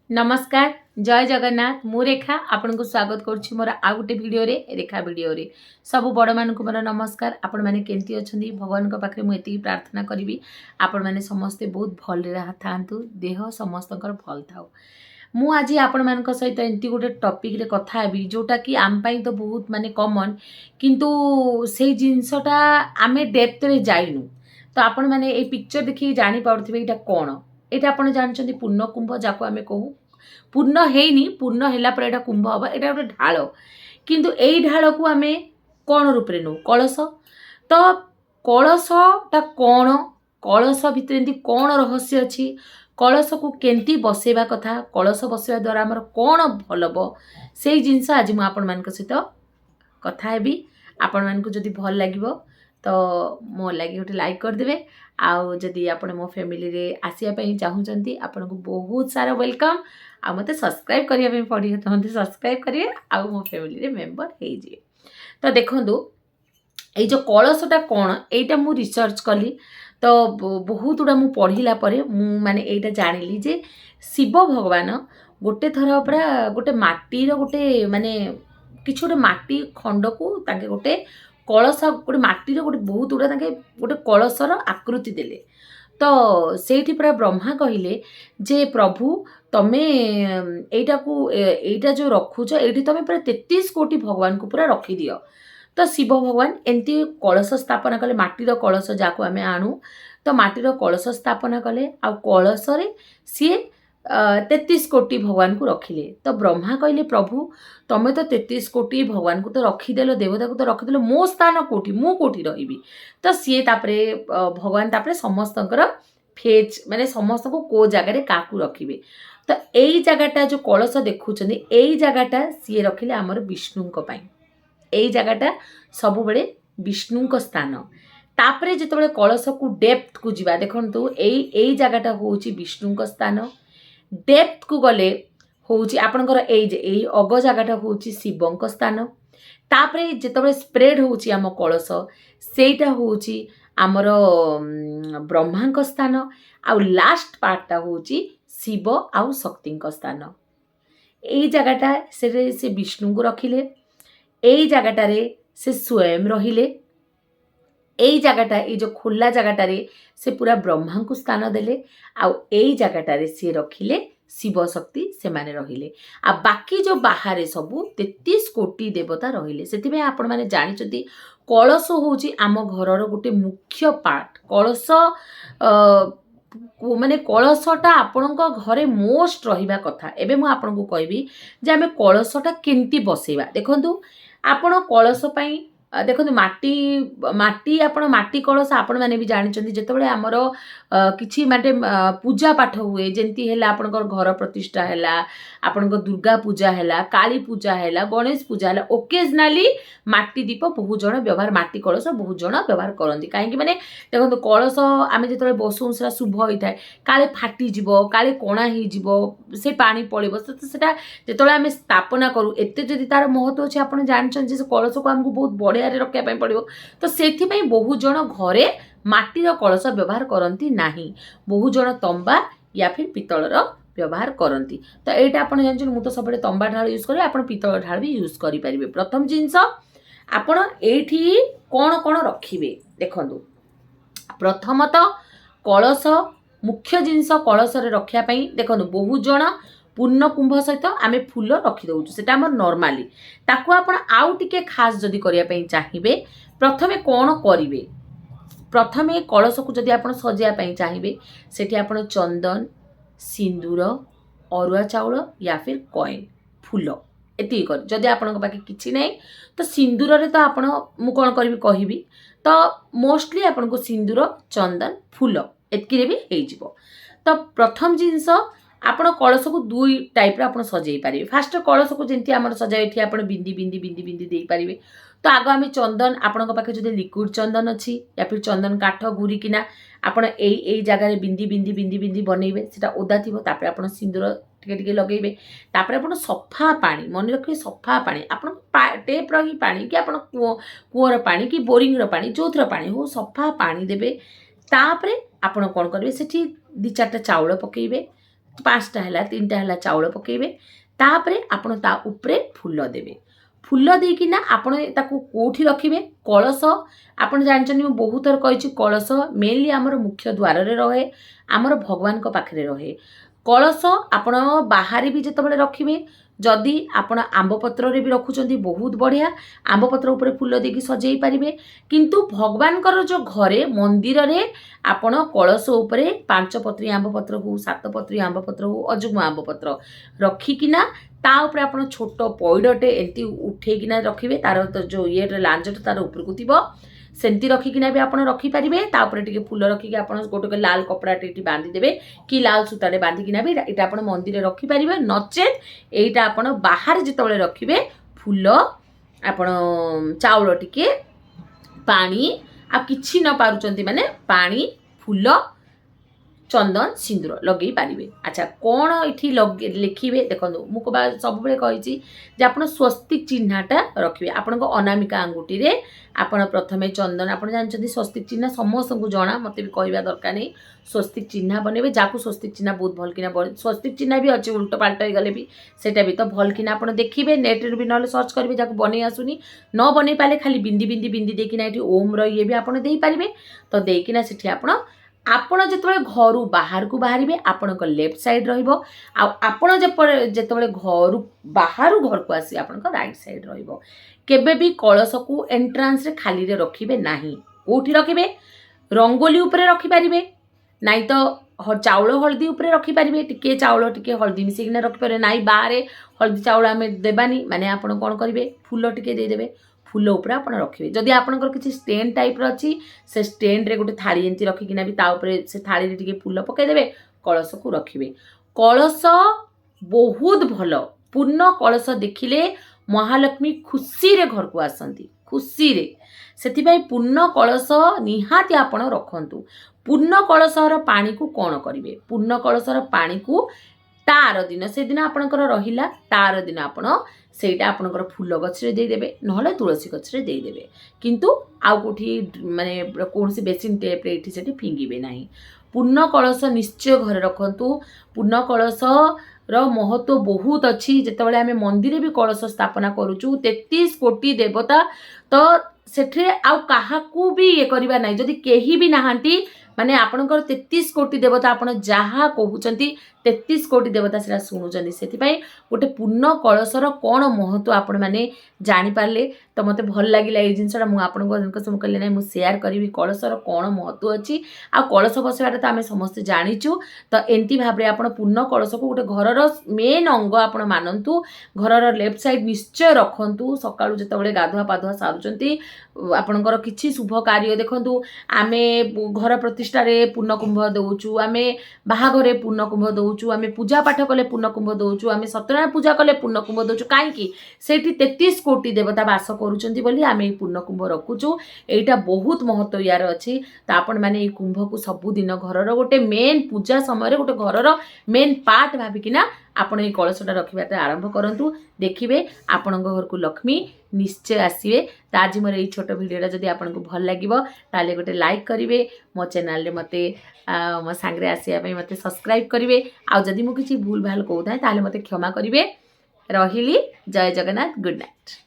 नमस्कार जय जगन्नाथ मु रेखा आपन को स्वागत करुच्ची मोर आ गोटे भिडियो रे रेखा भिडियो रे सब बड़ मान को मोर नमस्कार। आपण मैंने केमती अच्छी भगवान पाखे मुझे प्रार्थना करी आपण मैंने समस्ते बहुत भल थांतु देह समस्त भल थाउ। मु आज आपण मान सहित एमती गोटे टॉपिक रे कथा हेबी जोटा कि आम पाई तो बहुत माने कॉमन किंतु से जिनसटा आमे डेप्थ रे जाइनु तो आपण मैंने ए पिक्चर देखि जानि पाउथिबे एटा कोन एटा आपण जानछन्ती पूर्ण कुंभ जाको आमे कहू पूर्ण हेनी पूर्ण हैला पर एटा कुंभ हबा एटा गोटे ढाल किंतु एई ढाल को आमे कोन रूप रे नु कलश तो कलशटा कोन कलश भितर एंती कोन रहस्य अछि कलश को केंती बसेबा कथा कलश बसेबा द्वारा हमर कोन भल हबो सेई जिंस आज मु आपण मान सहित कथा हेबी। आपण मान को जदि भल लागिवो तो मो लगी गोटे लाइक कर देबे आउ जदि आपण मो फैमिली रे आसिया पई चाहूचंती आपण को बहुत सारा वेलकम आ मते सब्सक्राइब करिया पे पड़ी तो मते सब्सक्राइब करिए आउ मो फैमिली रे मेंबर हे जे। तो देखंदु ए जो कलशटा कोन एटा मु रिसर्च कली तो बहुत गुड़ा मु पढ़िला परे मु माने एटा जानिली जे शिव भगवान गोटे थर पूरा गोटे माटी रो गोटे माने किछ गोटे माटी खंड को ताके गोटे कलश गोटे माटी गोटे बहुत गुड़ा ताके गोटे कलशर आकृति देले तो सेठी पूरा ब्रह्मा कहिले जे प्रभु तमे एटा को एटा जो रखुछ एठी तमे पूरा 33 कोटी भगवान को पूरा रखी दियो। तो शिव भगवान एमती कलश स्थापना कले माटीर कलश जाको आमे आणु तो माटीर कलश स्थापना कले आ कलश रे सी 33 कोटी भगवान को रखिले। तो ब्रह्मा कहले प्रभु तमे तो 33 कोटी भगवान को तो रखीदेल देवता को तो रखीदेल मो स्थान कोटी मु कोटी रही तो सी तापरे भगवान तापरे समस्तंकर फेज माने समस्त को जगार काकू रखिबे तो एई जगाटा जो कलश देखुचंदी एई जगाटा सी रखिले हमर विष्णुंक पई एई जगाटा सब बेले विष्णुंक स्थान तापरे जेतबेले कलश को डेप्थ को जिबा देखंतु एई जगाटा होउची विष्णुंक स्थान डेप्थ को गले होउची आपनकर एई अग जगाटा होउची शिवंक स्थान तापरे जेतबेले स्प्रेड होउची आम कलश सेटा होउची आमर ब्रह्मांक स्थान आ लास्ट पार्टटा होउची शिव आउ शक्तिंक स्थान एई जगाटा से विष्णु को रखिले एई जगाटारे से स्वयं रहिले एई जगाटा ए जो खुला जगाटारे से पूरा ब्रह्मा को स्थान देले आ एई जगाटारे से रखिले शिव शक्ति से माने रहिले आ बाकी जो बाहर सबू 33 कोटी देवता रहिले सेति आपण माने जानिचंती कलश होउची आम घरर गोटे मुख्य पार्ट कलश माने कलशटा आपण घरे मोस्ट रहिबा कथा। एबे मु आपण को कहबी जे आमे कलशटा केंती बसेबा देखंतु आपण कलश पई देखो माटी माटी आपण माटी कलश आपण माने भी जानिचंती जेतेबेले हमर किछि माटे पूजा पाठ हुए जेंती हैला आपनकर घर प्रतिष्ठा हैला आपनकर दुर्गा पूजा हैला काली पूजा हैला गणेश पूजा हैला ओकेजनली माटी दीप बहुत जण व्यवहार माटी कलश बहुत जण व्यवहार करंती काहे कि माने देखो कलश आमे जेतेबेले बसु सेरा शुभ होई थाए काले फाटी जिवो काले कोणा ही जिवो से पानी पळिबो सेटा जेतेबेले आमे स्थापना करू एते जदि तार महत्व अछि आपण जानिचन जे कलश को हमकु बहुत बढिया रे रखिया पई पड़िबो तो सेथि पई बहुत जण घरे माटीर कलश व्यवहार करती नाही बहु जण तंबा या फिर पितलर व्यवहार करती तो एटा आपण जानछन मु तो सबले तंबा ढाल यूज करे आपण पितल ढाल भी यूज करि परिबे। प्रथम जिंस आपण एठी कोन कोन रखिबे देखंदु प्रथमत कलश मुख्य जिंस कलश रे रखिया पई देखंदु बहु जण पूर्ण कुंभ सहित आमे फूल रखी दउछु सेटा हमर नॉर्मली ताकू आपण आउ टिके खास जदी करिया पई चाहिबे प्रथमे कोन करिवे प्रथमे कलश को जदि आपण सजिया पई चाहिबे सेठी आपण चंदन सिंदूर अरुआ चाउल या फिर कॉइन फूल एति कर जदि आपण पाके किछि नै तो सिंदूर रे तो आपण मु कोन करबी कहिबी तो मोस्टली आपण को सिंदूर चंदन फूल एतकी रे भी हेइ जिवो। तो प्रथम जिंस आपण कलश को दुई टाइप रा आपण सजै पारे फास्ट कलश को जेंती हमर सजाय एठी आपण बिंदी बिंदी बिंदी बिंदी देई पारिबे तो आगो आमे चंदन आपण पाखे जदि लिक्विड चंदन अछि या फिर चंदन काठ गुरी किना आपण एई जगह रे बिंदी बिंदी बिंदी बिंदी बनैबे सेटा ओदा थिबो तापर आपण सिंदूर टिके टिके लगेबे तापर आपण सफा पानी मन रखिबे सफा पानी आपण टेप रही पानी कि आपण कुओर पानी कि बोरिंग रो पानी जोथर पानी हो सफा पानी देबे तापर आपण कोन करबे सेठी दि चारटा चाउल पकेइबे 5टा है 3टा है चाउल पकेबे तापरे आपण ता उपरे फूल देबे फूल देकिना आपण ताकू कोठी रखिबे कलश आपण जानछन मु बहुत थर कहिछि कलश मेनली हमर मुख्य द्वार रे रहे हमर भगवान को पाखरे रहे कलश आपण बाहर भी जेतबेले रखिबे जदि आपण आंब पत्र रे भी रखुचंती बहुत बढ़िया आंब पत्र ऊपर फूल देकी सजेई पारिबे किंतु भगवान कर जो घरे मंदिर रे आपण कलश ऊपर 5 पत्री आंब पत्र हो 7 पत्री आंब पत्र हो अजुग्म आंब पत्र रखिकिना ता ऊपर आपण छोट पइडटे एंती उठेकिना रखिबे तार तो जो ये लांजट तार ऊपर को थिबो सेंती रखिकिना भी आपण रखी पारिबे ता ऊपर टिके फूल रखिके आपण गोटे लाल कपड़ा टिटी बांधी देबे कि लाल सूतारे बांधिकिना भी एटा आपण मंदिर रे रखी पारिबे नचेत एटा आपण बाहर जेतबेले रखिबे फूल आपण चाउल टिके पानी आ किछि न पारुचंती माने पानी फूल चंदन सिंदूर लगे पारिबे अच्छा कौन ये लिखिबे देखो मुझे सब बेले कही आपड़ स्वस्तिक चिन्हटा रखिए आपण अनामिका अंगुठी रे आपण प्रथमे चंदन आप जानते स्वस्तिक चिन्ह समस्त को जना मत भी कहवा दरकार नहीं स्वस्तिक चिन्ह बनइबे जाकू स्वस्तिक चिन्ह बहुत भल किना स्वस्तिक चिन्ह भी अच्छे उल्ट पाल्ट हो गले भी सेटा भी तो भल किना आप देखिए नेट रे भी ना सर्च करेंगे जाकू बन आसुनी न बन पारे खाली बिंदी बिंदी बिंदी देखिना ये ओम रे भी आप पारे तो देकिना सेठी आपण जेतबेले घर बाहर को बाहरिबे आपण लेफ्ट साइड रहिबो आपण जेतबेले घर बाहर घर को आसी आपण राइट साइड रहिबो केबे भी कलश को एंट्रांस रे खाली रे रखिबे नाही कोठी रखिबे रंगोली ऊपर रखि पारिबे नाइ तो चाउल हल्दी ऊपर रखि पारिबे टिके चाउल टिके हल्दी मिसेकिना रखि पारे नाइ बाहर हल्दी चाउल आमे देबानी माने आपण कोन करिवे फूल टिके दे देबे फूल उपर आप रखिए जदि आपंकर किसी स्टैंड टाइप अच्छी से स्टैंड रे गोटे थाली एंती रखिकिना भी ता ऊपर से थाली रे टिके फूल पकईदेवे कलश को रखिए कलश बहुत भल पूर्ण कलश देखिले महालक्ष्मी खुशी रे घर को आसती खुशी रे सेथिबाई पूर्ण कलश निहाती आपण रखंतु पूर्ण कलशर पानी को कौन करिवे पूर्ण कलशर पानी को तार दिन से दिन आपणकर रहिला तार दिन आपण सेटा आपणकर फूल गछरे दे देबे नहले तुलसी गछरे दे देबे किंतु आउ कोठी माने कोनसी बेसिन टेप रे इठी सेठी फिंगिबे नाही पूर्ण कलश निश्चय घर रखंतु पूर्ण कलश रो महत्व बहुत अच्छी जेतेबेले आमे मंदिर भी कलश स्थापना करूचु 33 कोटी देवता तो सेठे आउ काहाकू भी ये करबा नाही जदी केही भी नाहांती माने आपणकर 33 कोटी देवता आपण जहा कहउचंती 33 कोटी देवता सेरा सुनुचंती सेथिपाई गोटे पूर्ण कलशर कौन महत्व आपण माने जानि पारले तो मते भल लागिला ए जिंसटा मु आपनको सम कहले नै मु शेयर करबी कलशर कौन महत्व अछि आ कलश बसेबाटा तो आमे समस्त जानिचु तो एंती भाबरे आपण पूर्ण कलश को गोटे घरर मेन अंग आपण मानंतु घरर लेफ्ट साइड निश्चय रखंतु सकाळु जेतबेले गाधुआ पाधुआ सारुचंती आपणकर किछि शुभ कार्य देखंतु आमे घर प्रतिष्ठा रे पूर्ण कुंभ दउचु आमे बाहाघरे पूर्ण कुंभ दउचु आमे पूजा पाठ कले पूर्ण कुंभ दउचु आमे सत्यनारायण पूजा कले पूर्ण कुंभ दउचु काहे कि सेठी 33 कोटी देवता वास करूचंती बोली आमे पूर्ण कुंभ रखुचु एटा बहुत महत्व यार अछि त आपण माने ए कुंभ को सब दिन घरर गोटे मेन पूजा समय रे गोटे घरर मेन पार्ट भाबिकिना आपण ए कलशटा रखिबाटा आरंभ करंतु देखिबे आपण घर को लक्ष्मी निश्चय आसीबे त आज मोर ए छोट भिडियोटा जदि आपनको भल लागिबो ताले गोटे लाइक करिवे मो चैनल रे मते मो सांगरे आसिया पई मते सब्सक्राइब करिवे आ जदि मु किछि भूल भाल कहू थाए ताले मते क्षमा करिवे रहिली जय जगन्नाथ गुड नाइट।